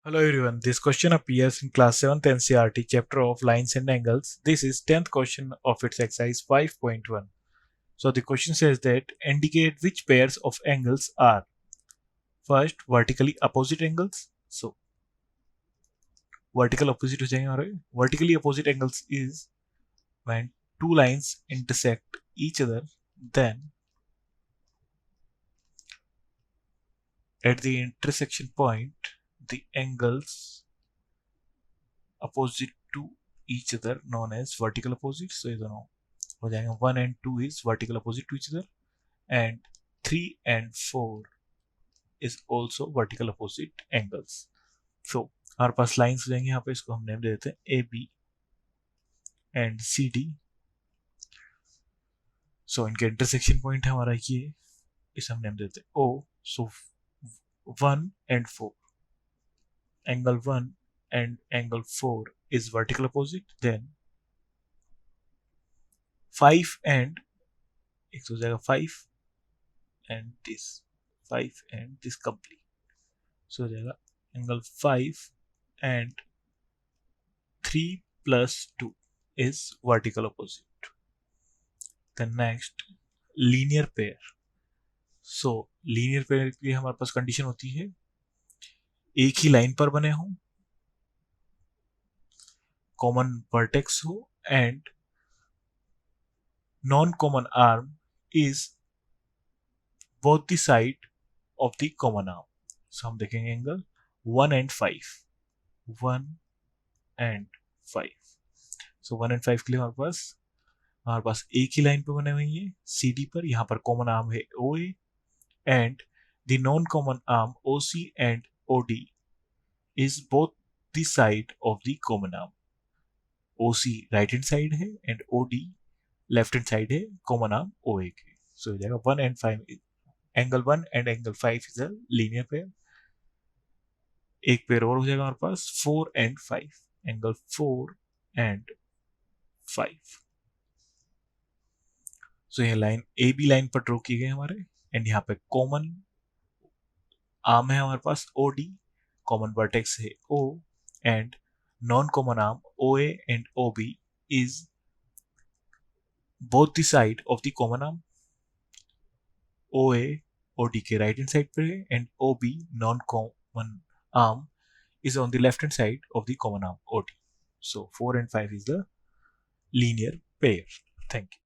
Hello everyone, this question appears in class 7th NCERT chapter of lines and angles. This is 10th question of its exercise 5.1. So the question says that indicate which pairs of angles are first vertically opposite angles. So vertical opposite हो जाएंगे हमारे. Vertically opposite angles is when two lines intersect each other, then at the intersection point the angles opposite to each other known as vertical opposite. So you know हो जाएगा 1 and 2 is vertical opposite to each other and 3 and 4 is also vertical opposite angles. So हमारे पास lines हो जाएंगे यहाँ पे, इसको हम name दे देते हैं AB and CD. सो इनके इंटरसेक्शन पॉइंट है हमारा ये, इसे हम नेम देते हैं O. So 1 and 4, angle 1 and angle 4 is vertical opposite. Then 5 and एक हो जाएगा 5 and this 5 and this complete. So हो जाएगा angle 5 and 3 plus 2 is vertical opposite. Then next linear pair. So linear pair के लिए हमारे पास कंडीशन होती है एक ही लाइन पर बने हों, कॉमन वर्टेक्स हो and non common arm is both the side of the common arm. So हम देखेंगे angle 1 and 5, 1 and 5. So 1 and 5 के लिए हमारे पास एक ही लाइन पे बने हुए हैं CD पर. यहाँ पर कॉमन आर्म है OA and the non common arm OC and OD is both the side of the common arm. OC right hand side है and OD left hand side है common arm OA के. So हो जाएगा 1 and 5, angle 1 and angle 5 is a linear pair. एक pair और हो जाएगा हमारे पास 4 and 5, angle 4 and 5. सो ये लाइन AB लाइन पर ड्रॉ की गई हमारे एंड यहाँ पे कॉमन आर्म है हमारे पास OD, कॉमन वर्टेक्स है O and non common arm OA and OB is both the side of the common arm. OA OD के राइट हैंड साइड पर है and OB non common arm is on the left hand side of the common arm OD. So 4 and 5 is the linear pair. Thank you.